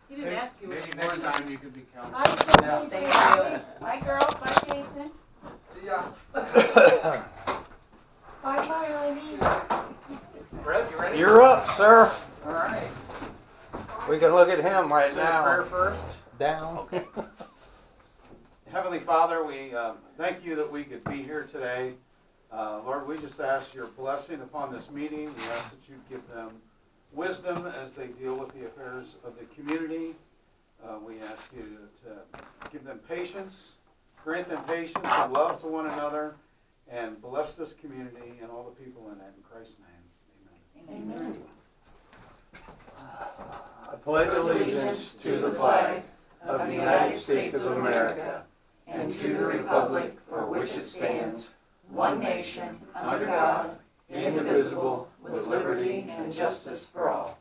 He didn't ask you. Maybe next time you could be counted. Yeah. Thank you. Bye, girls. Bye, Jason. See ya. Bye, Eileen. Brett, you ready? You're up, sir. All right. We can look at him right Say a prayer now. first. Down. Okay. Heavenly Father, we thank you that we could be here today. Lord, we just ask your blessing upon this meeting. We ask that you give them wisdom as they deal with the affairs of the community. We ask you to give them patience, grant them patience and love to one another, and bless this community and all the people in it. In Christ's name, amen. Amen. I pledge allegiance to the flag of the United States of America and to the republic for which it stands, one nation, under God, indivisible, with liberty and justice for all.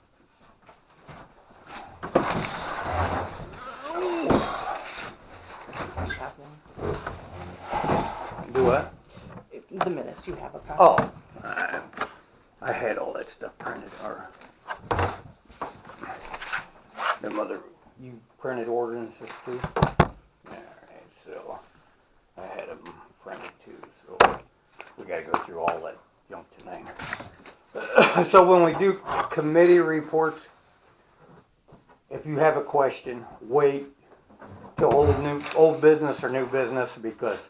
Do what? The minutes, you have a copy. Oh, I had all that stuff printed, or the mother, you printed ordinances too? Alright, so I had them printed too, so we gotta go through all that junk tonight. So when we do committee reports, if you have a question, wait till old business or new business, because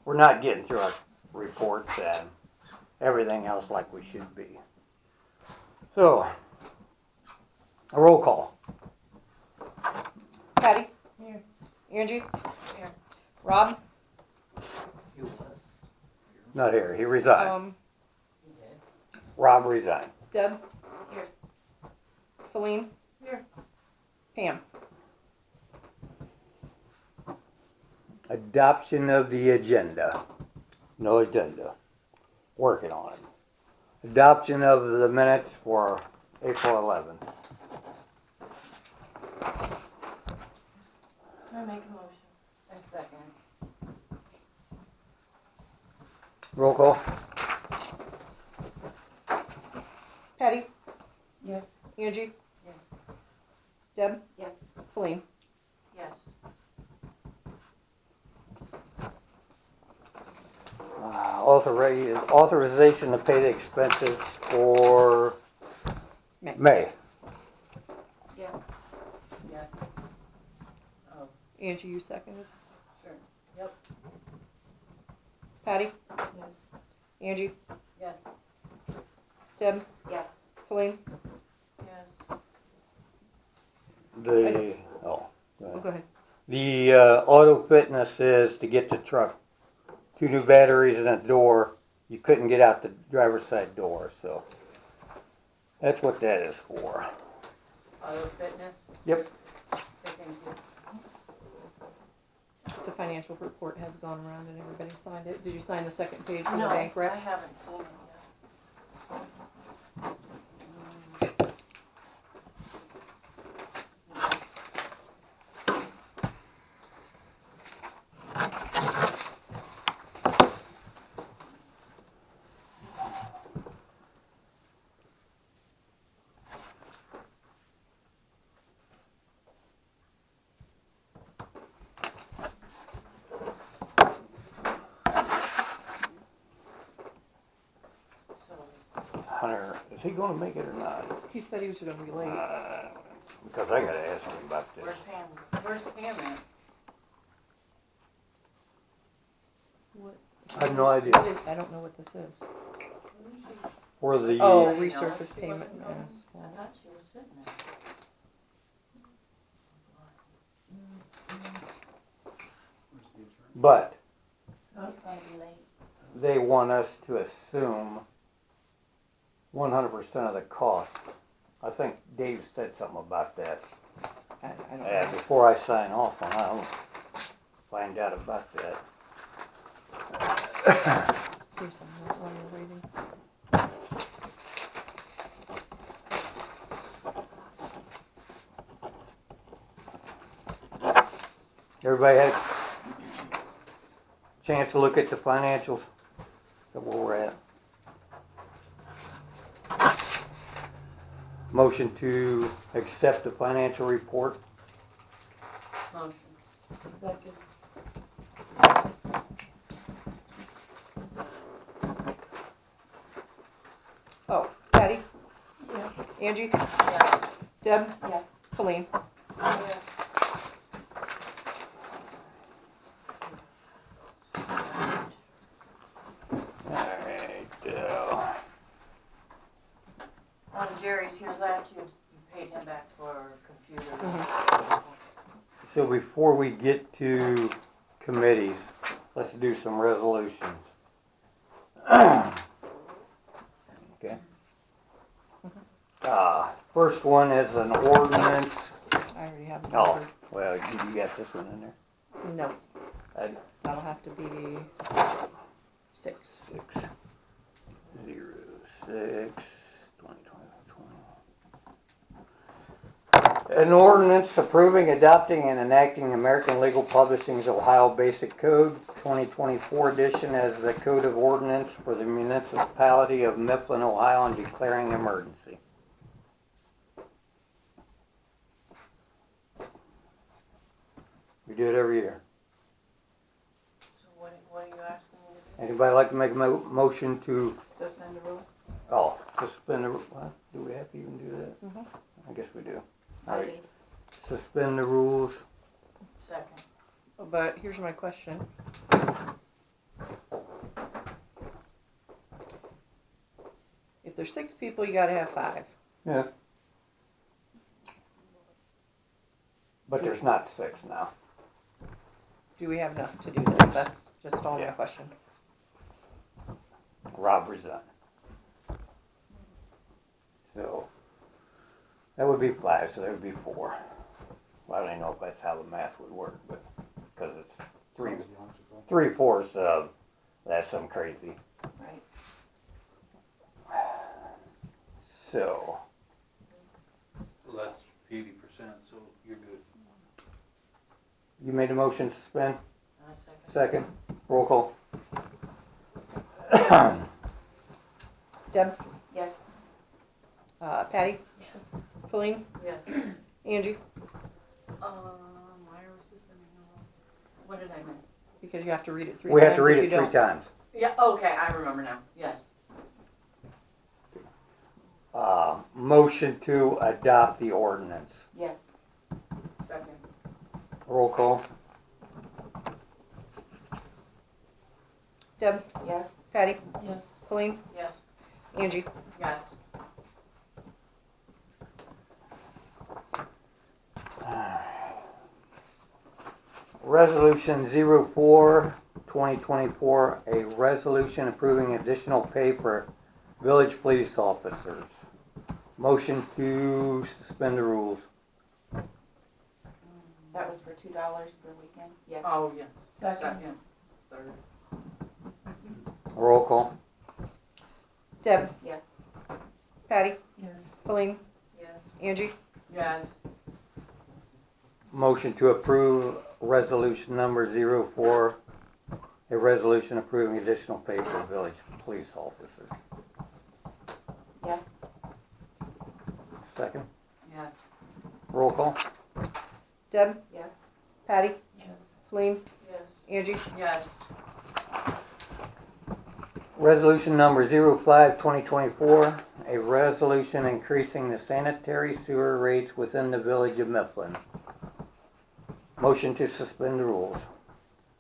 we're not getting through our reports and everything else like we should be. So, a roll call. Patty? Here. Angie? Here. Rob? Not here, he resigned. He did. Rob resigned. Deb? Here. Feline? Here. Pam? Adoption of the agenda. No agenda. Working on it. Adoption of the minutes for April 11th. I make a motion. I second. Roll call. Patty? Yes. Angie? Yes. Deb? Yes. Feline? Yes. Authorization to pay the expenses for May. Yes. Yes. Oh, Angie, you seconded? sure. Yep. Patty? Yes. Angie? Yes. Deb? Yes. Feline? Yes. Oh, go ahead. The auto fitness is to get the truck 2 new batteries and a door. You couldn't get out the driver's side door, so that's what that is for. Auto fitness? Yep. Okay, thank you. The financial report has gone around and everybody signed it. Did you sign the second page for the No, bank I rec? haven't seen it yet. Hunter, is he gonna make it or not? He said he was gonna be late. Because I gotta ask him about this. Where's Pam? Where's Pam at? What? I have no idea. I don't know what this is. For the, Oh, I know. resurface She payment. wasn't going. Yes. I thought she was sitting there. but Oh, it's gonna be late. they want us to assume 100% of the cost. I think Dave said something about that. I don't know. Before I sign off on it, I'll find out about that. Here's some more while you're waiting. Everybody had a chance to look at the financials, so where we're at. Motion to accept the financial report. Motion. Second. Oh, Patty, Yes. Angie, Yes. Deb, Yes. Colleen. Yes. Alright, On Jerry's, here's that, you paid him back for computer. so before we get to committees, let's do some resolutions. Okay. First one is an ordinance. I already have them. Oh, ordered. well, you got this one in there? No, I- that'll have to be 6. 6/06/2020. An ordinance approving, adopting, and enacting American Legal Publishing's Ohio Basic Code 2024 edition as the code of ordinance for the municipality of Mifflin, Ohio, and declaring emergency. We do it every year. So what are you asking me to do? Anybody like to make a motion to, Suspend the rules? suspend the, what? Do we have to even do that? Mhm. I guess we do. I Alright, do. suspend the rules. Second. But here's my question. If there's 6 people, you gotta have 5. Yeah. But there's not 6 now. Do we have enough to do this? That's just all my Yeah. question. Rob resigned. So, that would be 5, so that would be 4. Well, I don't even know if that's how the math would work, but, because it's 3/4 of, that's something crazy. Right. So, Well, that's 80%, so you're good. you made a motion to suspend? I second. Second, roll call. Deb, Yes. Patty, Yes. Colleen, Yes. Angie, Myra was just what did I miss? because you have to read it 3 We times. have to read if it you 3 don't. times. Yeah, okay, I remember now, yes. Motion to adopt the ordinance. Yes. Second. Roll call. Deb, Yes. Patty, Yes. Colleen, Yes. Angie. Yes. Resolution 04/2024, a resolution approving additional pay for village police officers. Motion to suspend the rules. That was for $2 per weekend? Yes. Oh, yeah. Second. Third. Roll call. Deb, Yes. Patty, Yes. Colleen, Yes. Angie. Yes. Motion to approve resolution number 04, a resolution approving additional pay for village police officers. Yes. Second. Yes. Roll call. Deb, Yes. Patty, Yes. Colleen, Yes. Angie. Yes. Resolution number 05/2024, a resolution increasing the sanitary sewer rates within the village of Mifflin. Motion to suspend the rules.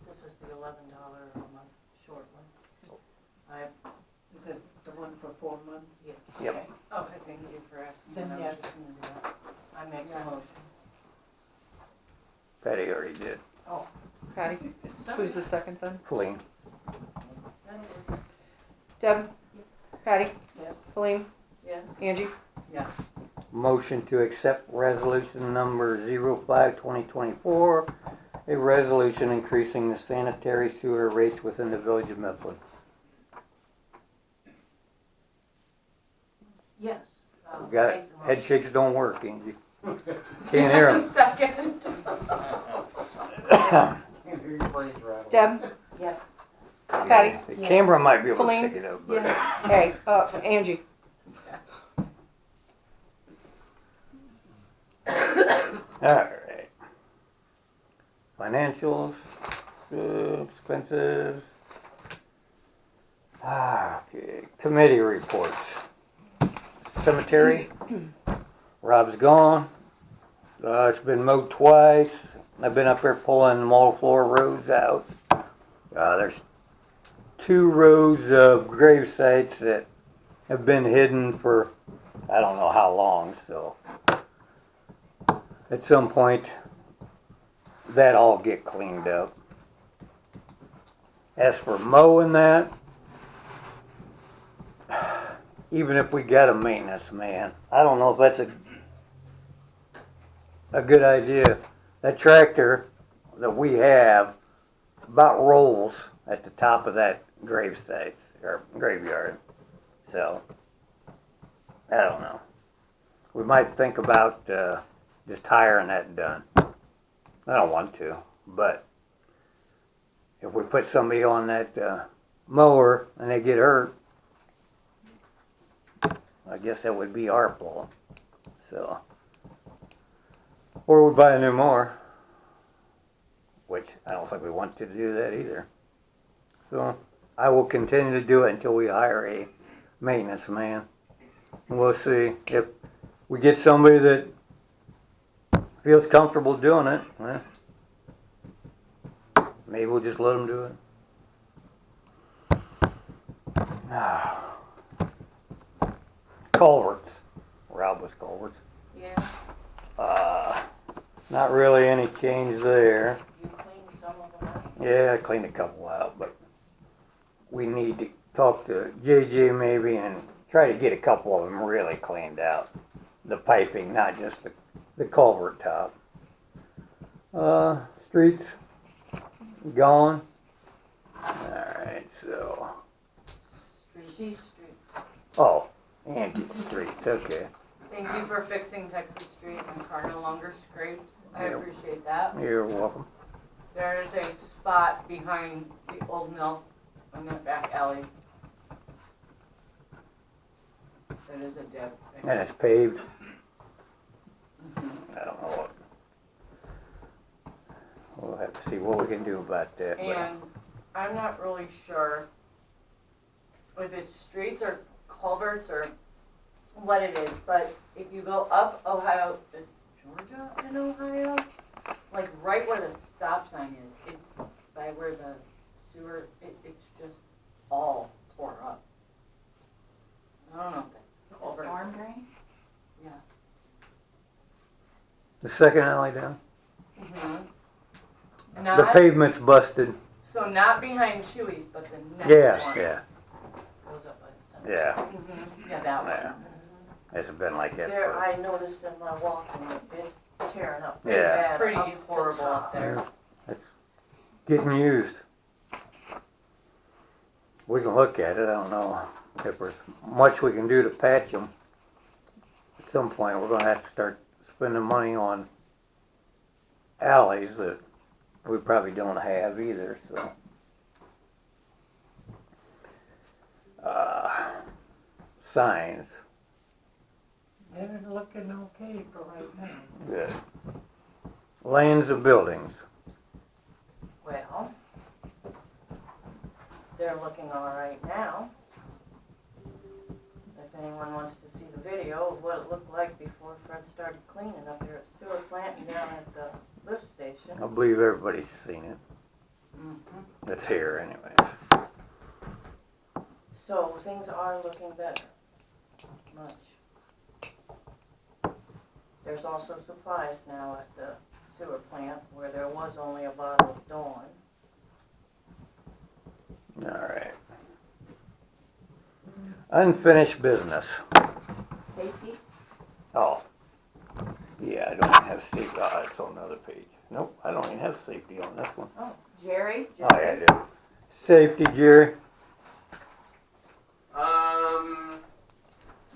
This is the $11 a month short one. Is it the one for 4 months? Yeah. Yep. Okay. Oh, thank you for asking. Then I was yes. just gonna do that. I make the motion. Patty already did. Patty, who's the second then? Colleen. Deb, Patty, Yes. Colleen, Yes. Angie. Yes. Motion to accept resolution number 05/2024, a resolution increasing the sanitary sewer rates within the village of Mifflin. Yes. We got it. Head shakes don't work, Angie. Can't hear 'em. Second. Deb, Yes. Patty, The Yes. camera might be able to Colleen? pick it up, but Yes. hey, Angie. Alright. Financials, expenses. Okay, committee reports. Cemetery, Rob's gone. It's been mowed twice. I've been up there pulling multi-floor roads out. There's 2 rows of grave sites that have been hidden for I don't know how long, so at some point that all get cleaned up. As for mowing that, even if we got a maintenance man, I don't know if that's a good idea. That tractor that we have about rolls at the top of that grave sites or graveyard. So I don't know. We might think about just hiring that done. I don't want to, but if we put somebody on that mower and they get hurt, I guess that would be our fault. So, or we buy a new mower, which I don't think we want to do that either. So I will continue to do it until we hire a maintenance man. And we'll see if we get somebody that feels comfortable doing it. Maybe we'll just let them do it. Culverts. Rob was culverts. Yeah, Not really any change there. you cleaned some of them out. Yeah, I cleaned a couple out, but we need to talk to JJ maybe and try to get a couple of them really cleaned out. The piping, not just the culvert top. Streets gone. Alright, so. She's Street. Oh, Angie Streets, okay. Thank you for fixing Texas Street. My car no longer scrapes. I Yep. appreciate that. You're welcome. There is a spot behind the old mill in that back alley. That is a dead thing. And it's paved. Mhm. I don't know what. We'll have to see what we can do about that. but- And I'm not really sure if it's streets or culverts or what it is, but if you go up Ohio, Georgia and Ohio, like right where the stop sign is, it's by where the sewer, it's just all tore up. I don't know if that's culverts. Storm drain? Yeah. The second alley down? Mm-hmm. The Not, pavement's busted. so not behind Chewy's, but the next Yeah, one. yeah, Goes up by the center. yeah. Mhm. Yeah, that Yeah. one. It's been like that There, for, I noticed in my walking, it's tearing up. Yeah. It's pretty horrible up there. it's getting used. We can look at it, I don't know if there's much we can do to patch them. At some point, we're gonna have to start spending money on alleys that we probably don't have either, so. Signs, They're looking okay for right now. good. Lands of buildings, Well, they're looking all right now. If anyone wants to see the video of what it looked like before Fred started cleaning up there at sewer plant and down at the lift station. I believe everybody's seen it, Mhm. that's here anyways. So things are looking better, much. There's also supplies now at the sewer plant where there was only a bottle of Dawn. Alright. Unfinished business. Safety? Oh. Yeah, I don't have safety, it's on another page. Nope, I don't even have safety on this one. Oh, Jerry? Oh, yeah, I do. Safety, Jerry.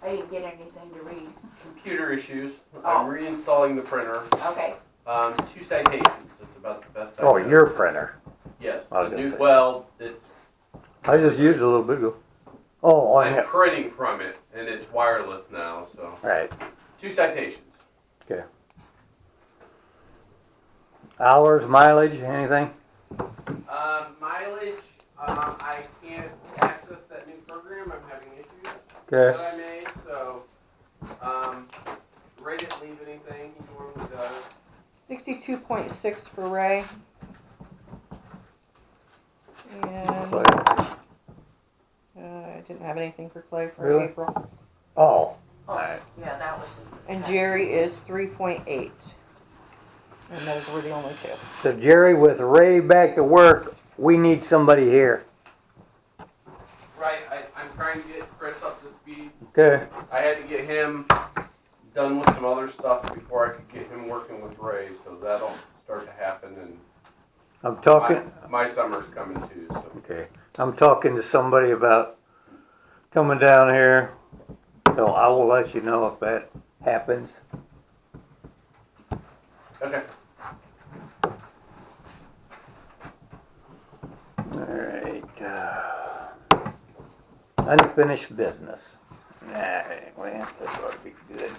I didn't get anything to read. Computer issues. Oh. I'm reinstalling the printer. Okay. 2 citations. That's about the best I Oh, can. your printer. Yes. I was The gonna new, say. well, it's. I just used it a little bit ago. Oh, on I'm here. printing from it, and it's wireless now. So Right. 2 citations. Hours, mileage, anything? Mileage, I can't access that new program, I'm having issues Okay. that I made, so, Ray didn't leave anything, he normally does. 62.6 for Ray. And Clay. I didn't have anything for Clay for Really? April. Oh, Oh, yeah, that was his. And Jerry is 3.8. And those were the only two. so Jerry, with Ray back to work, we need somebody here. Right, I'm trying to get Chris up to speed. Okay. I had to get him done with some other stuff before I could get him working with Ray, so that'll start to happen, and I'm talking, my summer's coming too, so. okay, I'm talking to somebody about coming down here, so I will let you know if that happens. Okay. Alright, unfinished business. Alright, well, this ought to be good.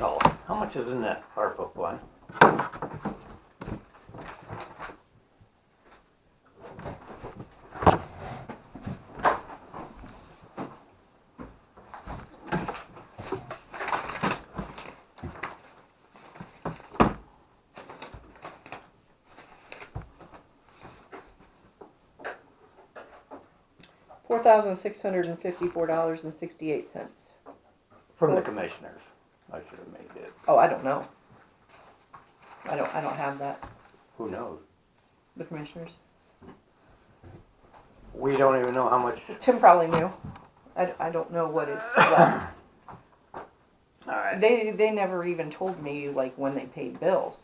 Oh, how much is in that ARPA fund? $4,654.68. From the commissioners. I should have made it. Oh, I don't know. I don't have that. Who knows? The commissioners. We don't even know how much. Tim probably knew. I don't know what is left. Alright. They never even told me like when they paid bills.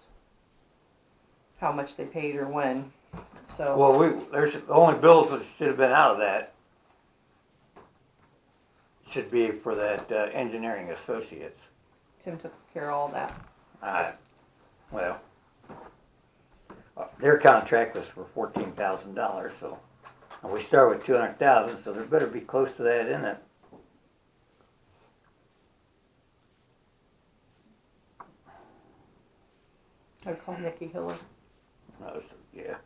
How much they paid or when. So Well, there's the only bills that should have been out of that should be for that engineering associates. Tim took care of all that. Well, their contract was for $14,000, so and we start with 200,000, so there better be close to that in it. I'd call Nikki Hiller. Yeah.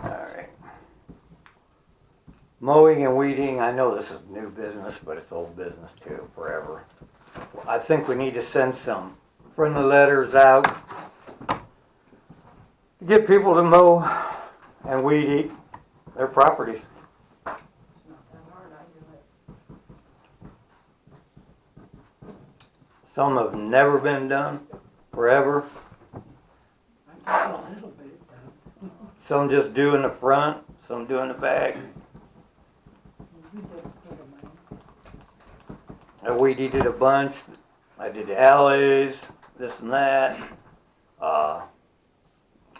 Alright. Mowing and weeding, I know this is new business, but it's old business too, forever. I think we need to send some friendly letters out to get people to mow and weed eat their properties. It's not that hard, I do it. Some have never been done, forever. I do a little bit, though. Some just do in the front, some do in the back. We don't put 'em in. I weed eated a bunch. I did the alleys, this and that.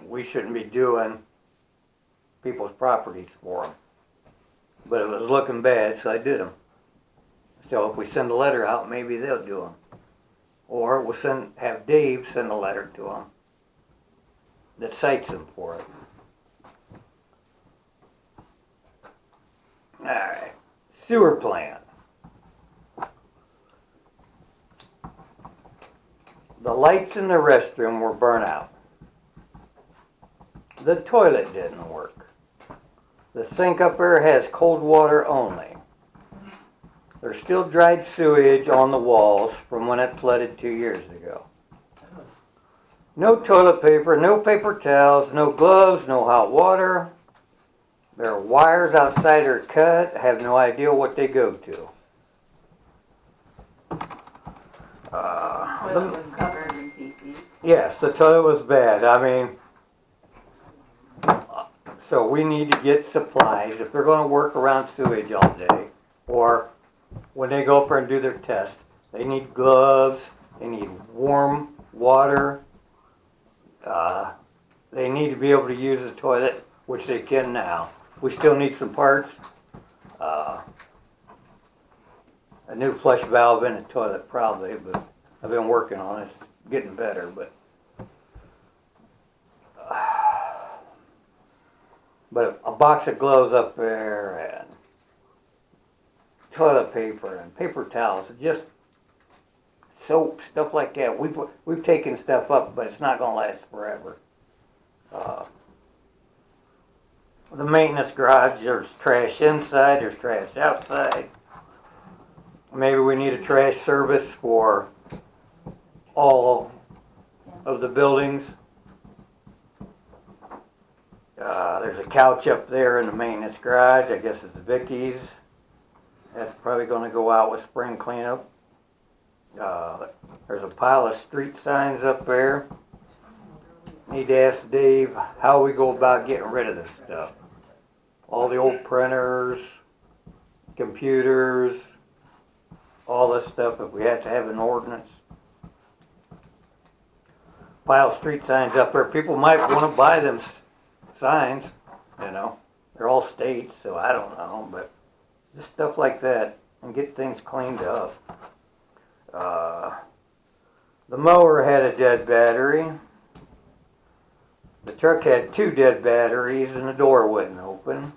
We shouldn't be doing people's properties for them. But it was looking bad, so I did them. So if we send a letter out, maybe they'll do them. Or we'll have Dave send a letter to them that cites them for it. Alright, sewer plant. The lights in the restroom were burnt out. The toilet didn't work. The sink up there has cold water only. There's still dried sewage on the walls from when it flooded 2 years ago. No toilet paper, no paper towels, no gloves, no hot water. There are wires outside are cut. I have no idea what they go to. Toilet was covered in feces. Yes, the toilet was bad. I mean, so we need to get supplies if they're gonna work around sewage all day, or when they go up there and do their test, they need gloves, they need warm water, they need to be able to use the toilet, which they can now. We still need some parts, a new flush valve in the toilet probably, but I've been working on it, it's getting better, but a box of gloves up there and toilet paper and paper towels, just soap, stuff like that. We've taken stuff up, but it's not gonna last forever. The maintenance garage, there's trash inside, there's trash outside. Maybe we need a trash service for all of the buildings. There's a couch up there in the maintenance garage, I guess it's Vicky's. That's probably gonna go out with spring cleanup. There's a pile of street signs up there. Need to ask Dave how we go about getting rid of this stuff. All the old printers, computers, all this stuff, if we have to have an ordinance. Pile of street signs up there, people might wanna buy them signs, you know, they're all states, so I don't know, but just stuff like that, and get things cleaned up. The mower had a dead battery. The truck had 2 dead batteries and the door wouldn't open.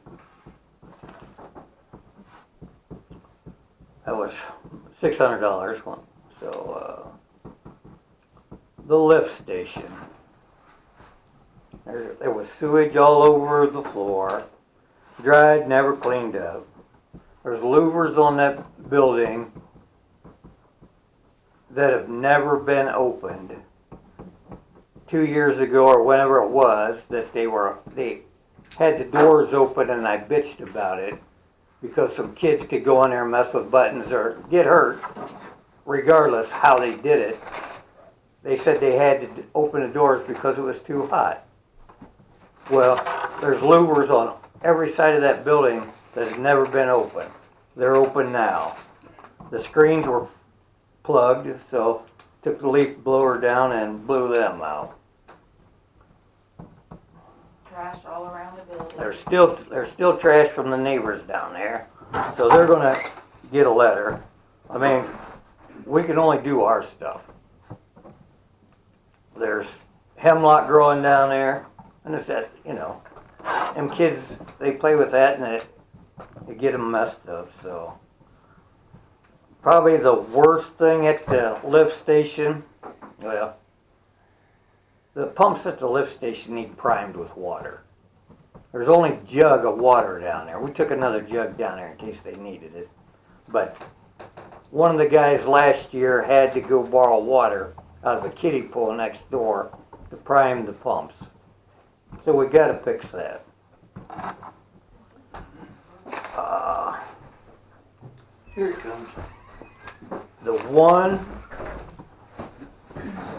That was $600 one. So, the lift station. There was sewage all over the floor. Dried, never cleaned up. There's louvers on that building that have never been opened. 2 years ago or whenever it was, that they had the doors open, and I bitched about it because some kids could go in there and mess with buttons or get hurt, regardless how they did it. They said they had to open the doors because it was too hot. Well, there's louvers on every side of that building that has never been open. They're open now. The screens were plugged, so took the leaf blower down and blew them out. Trash all around the building. There's still trash from the neighbors down there, so they're gonna get a letter. I mean, we can only do our stuff. There's hemlock growing down there, and it's that, you know, them kids, they play with that and it get them messed up, so. Probably the worst thing at the lift station, well, the pumps at the lift station need primed with water. There's only a jug of water down there. We took another jug down there in case they needed it. But one of the guys last year had to go borrow water out of a kiddie pool next door to prime the pumps. So we gotta fix that. Here it comes.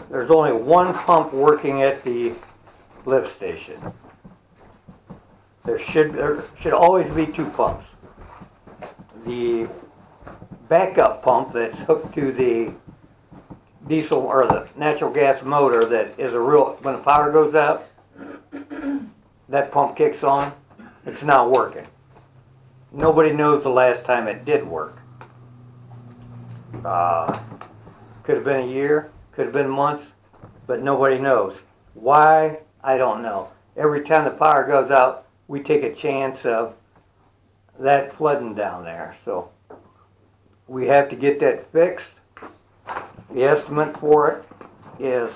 There's only one pump working at the lift station. There should always be 2 pumps. The backup pump that's hooked to the diesel or the natural gas motor that is when the power goes out, that pump kicks on, it's not working. Nobody knows the last time it did work. Could have been a year, could have been months, but nobody knows. Why? I don't know. Every time the power goes out, we take a chance of that flooding down there. So we have to get that fixed. The estimate for it is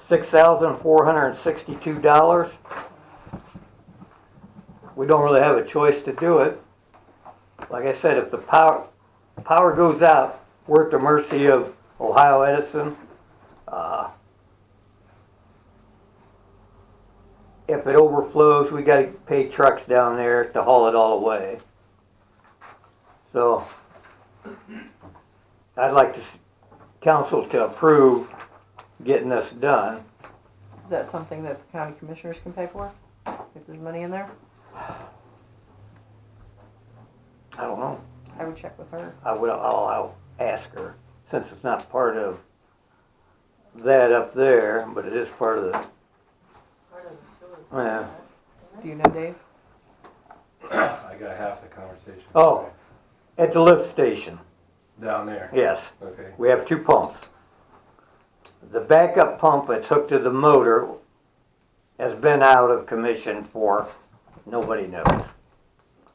$6,462. We don't really have a choice to do it. Like I said, if the power goes out, we're at the mercy of Ohio Edison. If it overflows, we gotta pay trucks down there to haul it all away. So, I'd like council to approve getting this done. Is that something that the county commissioners can pay for? If there's money in there? I don't know. I would check with her. I'll ask her, since it's not part of that up there, but it is part of the, yeah. Do you know, Dave? I got half the conversation. Oh, at the lift station. Down there, Yes, okay. we have 2 pumps. The backup pump that's hooked to the motor has been out of commission for nobody knows.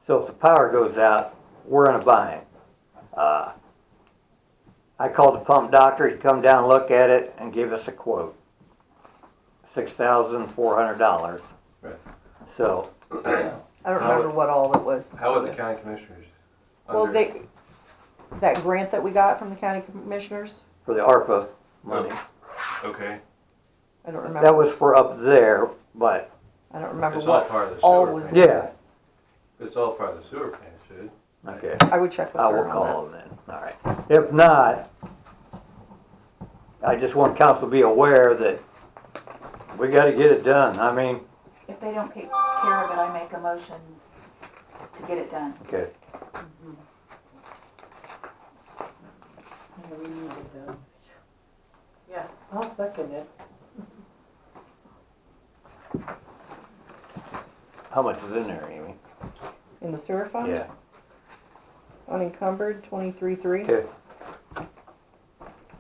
So if the power goes out, we're in a bind. I called the pump doctor, he'd come down, look at it, and give us a quote. $6,400. Right. So, I don't remember what all it was. How are the county commissioners? Well, under- that grant that we got from the county commissioners, for the ARPA money, Okay, I don't remember. that was for up there, but, I don't remember it's all what part of the all sewer was. plant. yeah, It's all part of the sewer plant, should. okay. I would check with I her will on that. call them then, all right. If not, I just want council to be aware that we gotta get it done. I mean, If they don't take care of it, I make a motion to get it done. okay, Yeah, we need it done. Yeah, I'll second it. how much is in there, Amy? In the sewer fund? Yeah, Unencumbered, 23,300. okay.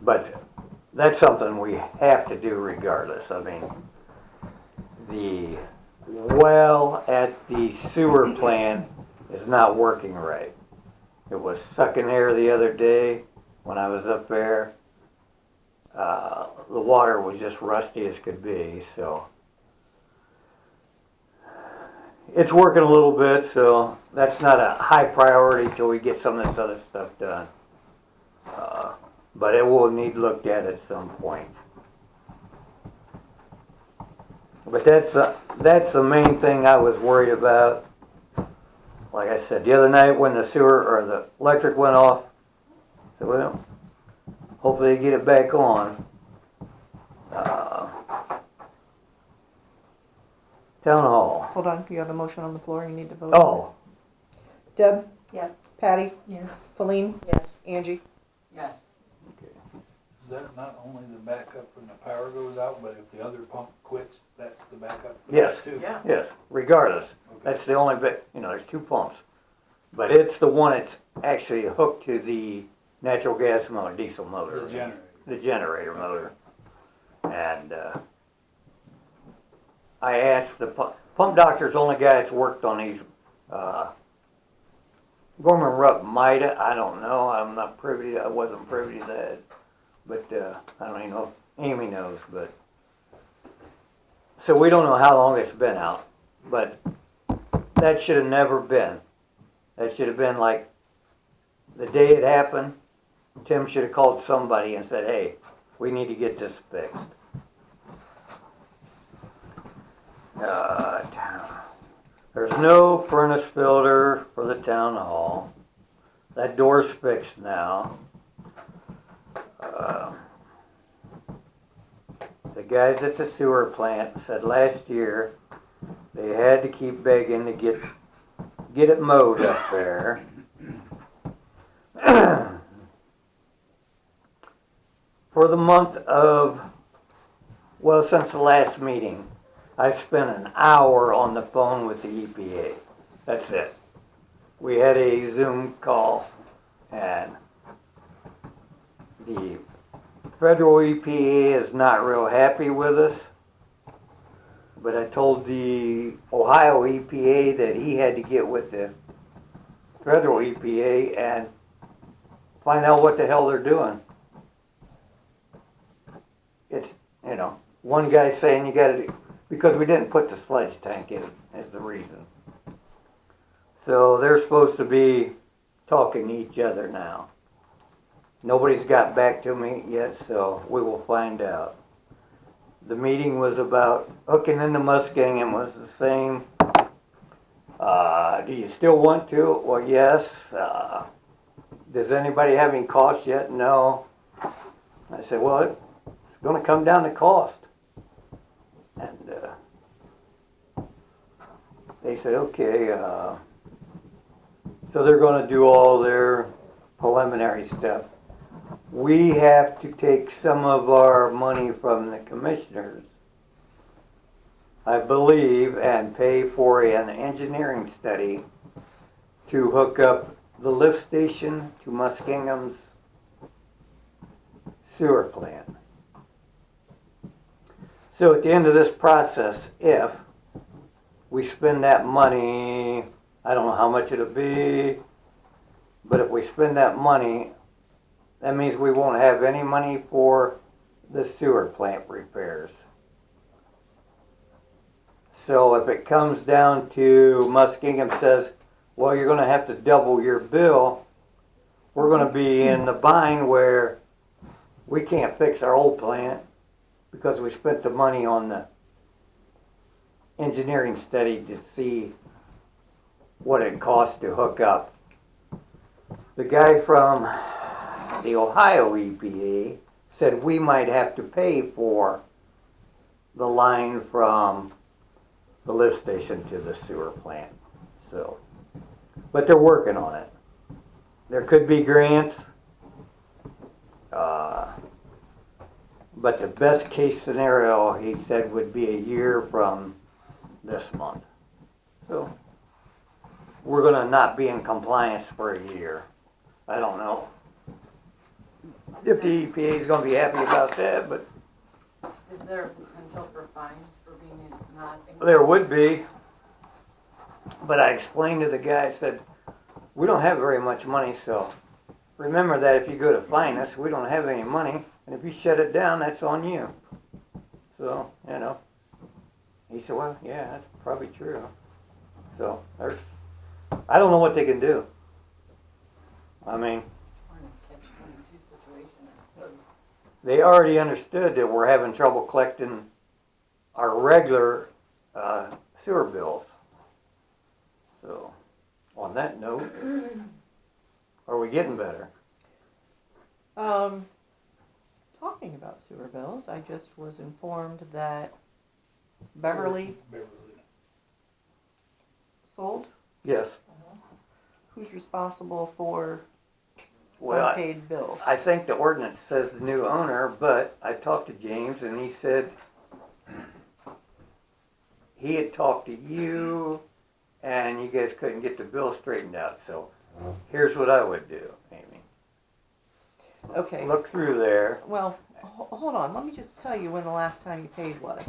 But that's something we have to do regardless. I mean, the well at the sewer plant is not working right. It was sucking air the other day when I was up there. The water was just rusty as could be, so. It's working a little bit, so that's not a high priority till we get some of this other stuff done. But it will need looked at some point. But that's the main thing I was worried about. Like I said, the other night when the sewer or the electric went off, I said, well, hopefully they get it back on. Town hall. Hold on, you have a motion on the floor, you need to vote. Oh, Deb, Yes. Patty, Yes. Feline, Yes. Angie. Yes. Is that not only the backup when the power goes out, but if the other pump quits, that's the backup? for Yes. that too? Yeah. yes, regardless. Okay. That's the only bit, there's 2 pumps. But it's the one that's actually hooked to the natural gas motor, diesel motor. The generator. The generator motor. And, I asked the pump doctor's the only guy that's worked on these, Gorman Rupp might, I don't know, I wasn't privy to that. But, I don't even know if Amy knows, but. So we don't know how long it's been out, but that should have never been. That should have been like, the day it happened, Tim should have called somebody and said, hey, we need to get this fixed. There's no furnace filter for the town hall. That door's fixed now. The guys at the sewer plant said last year they had to keep begging to get it mowed up there. For the month of, well, since the last meeting, I've spent an hour on the phone with the EPA. That's it. We had a Zoom call, and the federal EPA is not real happy with us. But I told the Ohio EPA that he had to get with the federal EPA and find out what the hell they're doing. It's, one guy saying you gotta do, because we didn't put the sludge tank in is the reason. So they're supposed to be talking to each other now. Nobody's got back to me yet, so we will find out. The meeting was about hooking into Muskingum was the same. Do you still want to? Well, yes. Does anybody have any costs yet? No. I said, well, it's going to come down to cost. And they said, okay. So they're going to do all their preliminary stuff. We have to take some of our money from the commissioners, I believe, and pay for an engineering study to hook up the lift station to Muskingum's sewer plant. So at the end of this process, if we spend that money, I don't know how much it'll be, but if we spend that money, that means we won't have any money for the sewer plant repairs. So if it comes down to Muskingum says, well, you're gonna have to double your bill, we're gonna be in the bind where we can't fix our old plant because we spent the money on the engineering study to see what it costs to hook up. The guy from the Ohio EPA said we might have to pay for the line from the lift station to the sewer plant. So, but they're working on it. There could be grants, but the best case scenario, he said, would be a year from this month. So, we're gonna not be in compliance for a year. I don't know if the EPA is gonna be happy about that, but Is there a potential for fines for being not? there would be. But I explained to the guy, I said, we don't have very much money, so remember that if you go to fine us, we don't have any money, and if you shut it down, that's on you. So, you know. He said, well, yeah, that's probably true. So, I don't know what they can do. I mean, We're in a catch-22 situation, I suppose. they already understood that we're having trouble collecting our regular sewer bills. So, on that note, are we getting better? Talking about sewer bills, I just was informed that Beverly sold. Yes. Who's responsible for Well, unpaid bills? I think the ordinance says the new owner, but I talked to James and he said he had talked to you and you guys couldn't get the bill straightened out. So here's what I would do, Amy. Okay. Look through there. Well, hold on. Let me just tell you when the last time you paid was.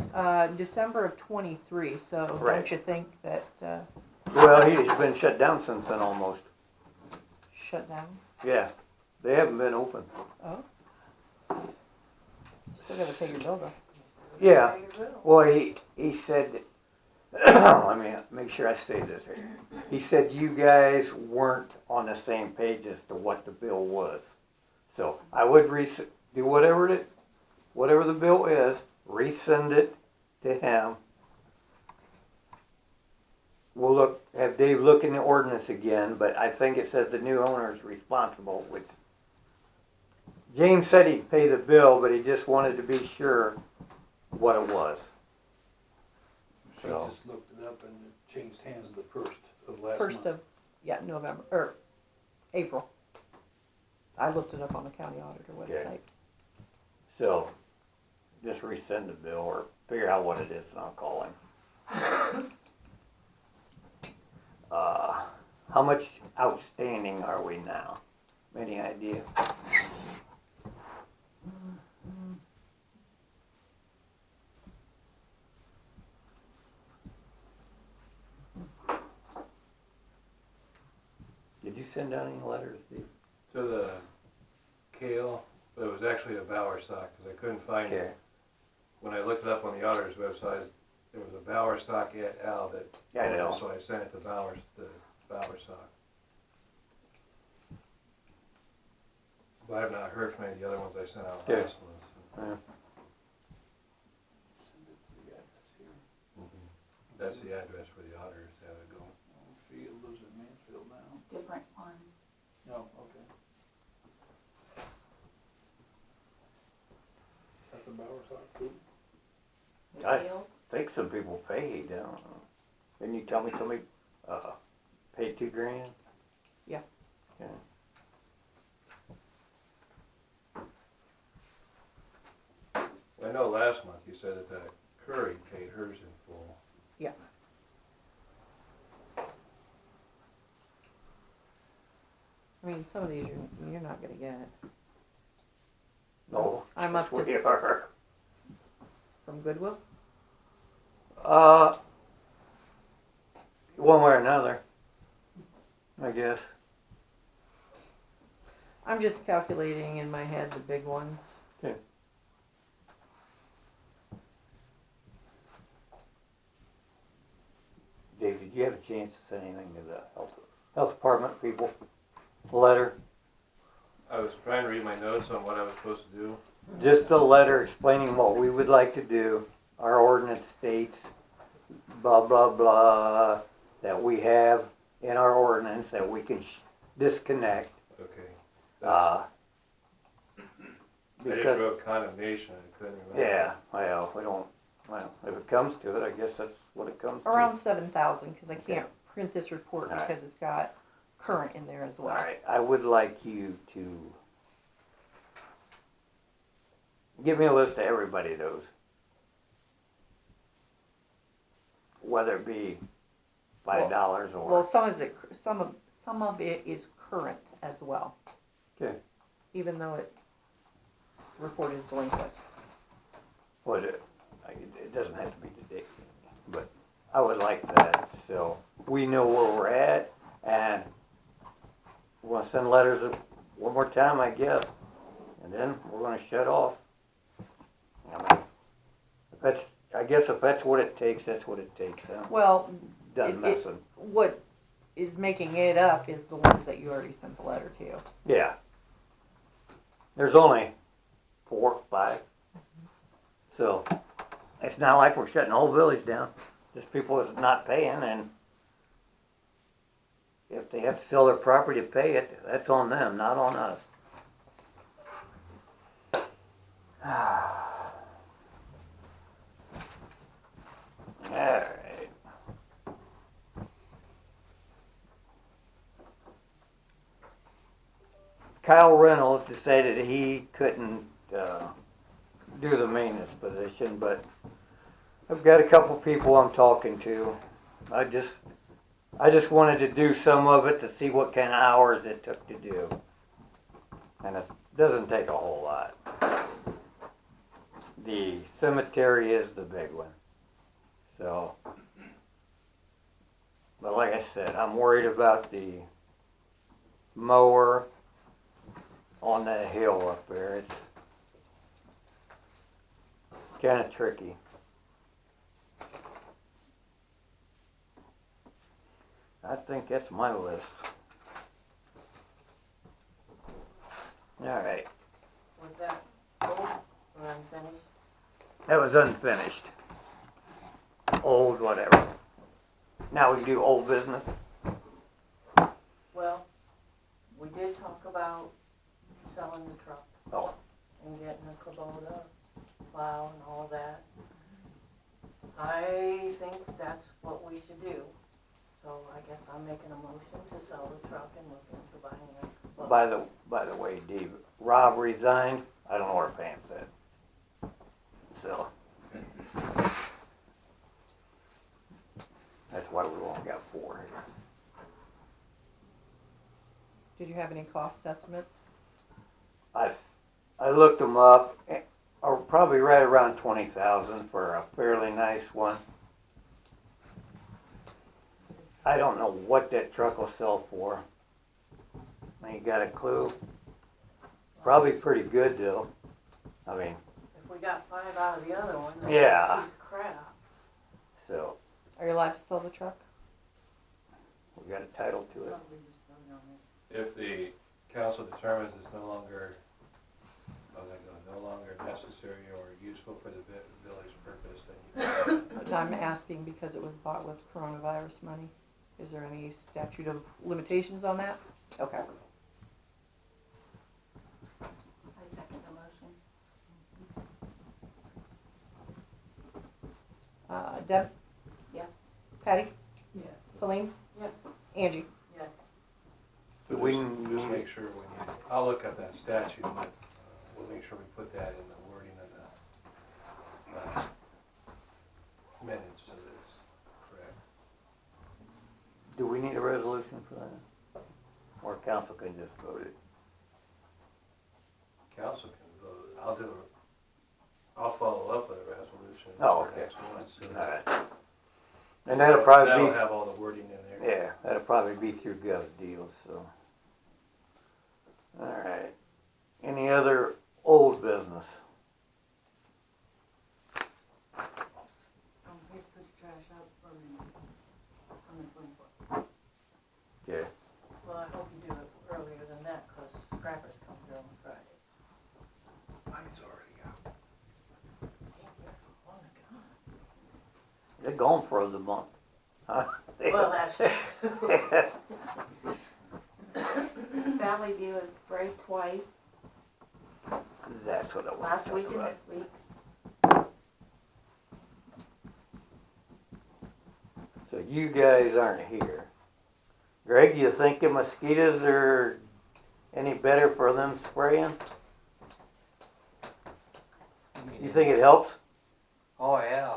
December of '23. So Right. don't you think that Well, he's been shut down since then almost. shut down? Yeah, they haven't been open. Oh. Still gotta pay your bill though. Yeah, well, he said, let me make sure I say this here. He said you guys weren't on the same page as to what the bill was. So I would do whatever the bill is, resend it to him. We'll have Dave look in the ordinance again, but I think it says the new owner is responsible, which James said he'd pay the bill, but he just wanted to be sure what it was. She So. just looked it up and it changed hands the first of last month. First of November or April. I looked it up on the county auditor website. Okay. So, just resend the bill or figure out what it is and I'll call him. How much outstanding are we now? Any idea? Did you send out any letters, Steve? To the Kale, but it was actually a Bowersock, because I couldn't find Okay. it. When I looked it up on the auditor's website, there was a Bowersock et al. That, Yeah, I know. so I sent it to Bowersock. But I've not heard from any of the other ones I sent out Okay. last month. Yeah. That's the address for the auditors to have it go. She lives in Mansfield now. Different one. No, okay. That's a Bowersock too? I think some people paid, I don't know. Didn't you tell me somebody, paid $2,000? Yeah. Yeah. I know last month you said that Curry paid hers in full. I mean, some of these you're not gonna get. Oh, I'm up We to, are. from Goodwill? One way or another, I guess. I'm just calculating in my head the big ones. Dave, did you have a chance to send anything to the health department people? Letter? I was trying to read my notes on what I was supposed to do. Just a letter explaining what we would like to do. Our ordinance states blah, blah, blah, that we have in our ordinance that we can disconnect. Okay. Uh, I just because, wrote condemnation, I couldn't remember. yeah, well, we don't, well, if it comes to it, I guess that's what it comes to. Around 7,000, because I can't print this report All right. because it's got current in there as well. Alright, I would like you to give me a list of everybody those. Whether it be $5 or. Well, some of it is current as well. Okay. Even though the report is delinquent. What it doesn't have to be today, but I would like that, so we know where we're at, and we're gonna send letters one more time, I guess, and then we're gonna shut off. I mean, I guess if that's what it takes, that's what it takes, huh? Well, Done it- messing. what is making it up is the ones that you already sent the letter to. Yeah. There's only 4, 5. So, it's not like we're shutting the whole village down. Just people that's not paying, and if they have to sell their property to pay it, that's on them, not on us. Alright. Kyle Reynolds decided he couldn't do the maintenance position, but I've got a couple people I'm talking to. I just wanted to do some of it to see what kind of hours it took to do. And it doesn't take a whole lot. The cemetery is the big one. So, but like I said, I'm worried about the mower on that hill up there. It's kind of tricky. I think that's my list. All right, Was that old or unfinished? that was unfinished. Old, whatever. Now we do old business. Well, we did talk about selling the truck. Oh. And getting a Kubota plow and all that. I think that's what we should do. So I guess I'm making a motion to sell the truck and look into buying a Kubota. By the way, Dave, Rob resigned. I don't know where Pam's at. So. That's why we only got 4 here. Did you have any cost estimates? I looked them up, or probably right around 20,000 for a fairly nice one. I don't know what that truck will sell for. Ain't got a clue. Probably pretty good though. I mean, If we got 5 out of the other one, that's Yeah. a piece of crap. so Are you allowed to sell the truck? we got a title to it. Probably just don't know it. If the council determines it's no longer, no longer necessary or useful for the village purpose, then you I'm asking because it was bought with coronavirus money. Is there any statute of limitations on that? Okay. I second the motion. Deb? Yes. Patty? Yes. Colleen? Yes. Angie? Yes. So We just need- make sure when you, I'll look up that statute, but we'll make sure we put that in the wording of the minutes so that it's correct. Do we need a resolution for that? Or council can just vote it? Council can vote, I'll do Oh, our okay. next one, so Alright. And that'll probably that'll be, have all the wording in there. yeah, that'll probably be through Gov Deals, so. Alright. Any other old business? We have to put the trash out on the 24th. Okay. Well, I hope you do it earlier than that, 'cause scrappers come here on Fridays. Mine's already out. Oh my They're gone for the month. Huh? God. Well, that's true. Valley View is sprayed twice, That's what I want last to talk week and about. this week. So you guys aren't here. Greg, you think the mosquitoes are any better for them spraying? You think it helps? Oh, yeah,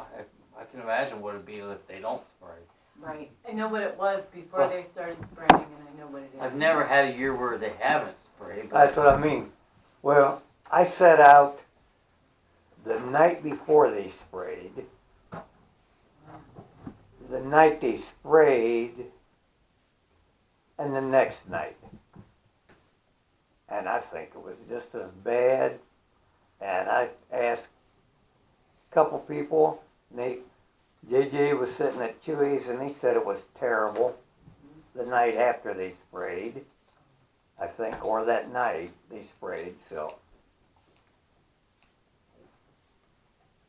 I can imagine what it'd be if they don't spray. Right. I know what it was before they started spraying, and I know what it is. I've never had a year where they haven't sprayed, but That's what I mean. Well, I set out the night before they sprayed. The night they sprayed, and the next night. And I think it was just as bad. And I asked a couple people, and JJ was sitting at Chewy's, and he said it was terrible the night after they sprayed, I think, or that night they sprayed, so.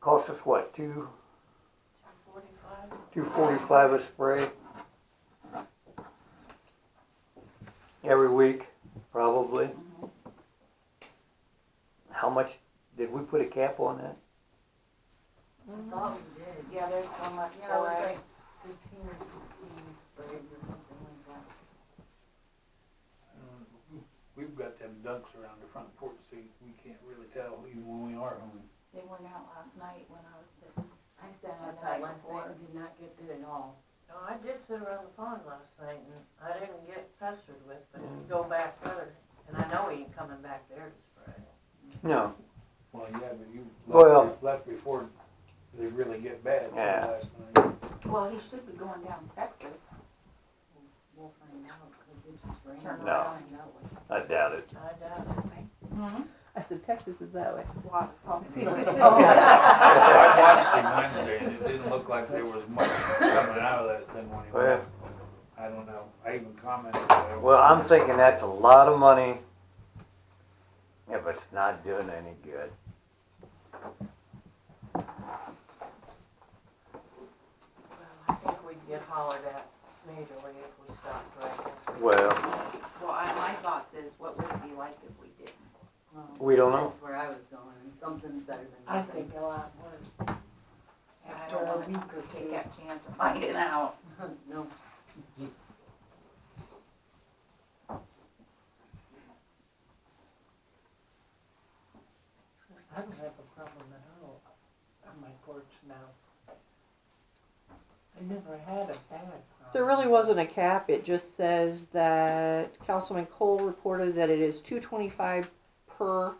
Cost us what, $2.45 a spray? Every week, probably. How much, did we put a cap on that? I thought we did. Yeah, there's so much Yeah, it for was it. like 15 or 16 sprays or something like that. We've got them dunks around the front porch, so we can't really tell even when we are home. They went out last night when I was sitting. I sat The outside night last before. night and did not get bit at all. No, I did sit around the pond last night, and I didn't get pestered with, but if you go back further, and I know he ain't coming back there to spray. No. Well, yeah, but you Well- left before they really get bad Yeah. last night. Well, he should be going down Texas. We'll find out, because it's just raining. Turn No. around. Find out what- I doubt it. I doubt it. I said Texas is that way. Well, I was talking to him. I watched him Wednesday and it didn't look like there was much coming out of that thing when he Well- went. I don't know. I even commented that. I was- Well, I'm thinking that's a lot of money if it's not doing any good. Well, I think we'd get hollered at majorly if we stopped right there. Well, Well, my thoughts is, what would it be like if we didn't? Well, we don't know. That's where I was going, and something's better than I nothing. think a lot worse. And I don't After a week want or to take two. that chance of finding out. No. I don't have a problem at all on my porch now. I never had a bad problem. There really wasn't a cap, it just says that Councilman Cole reported that it is $2.25 per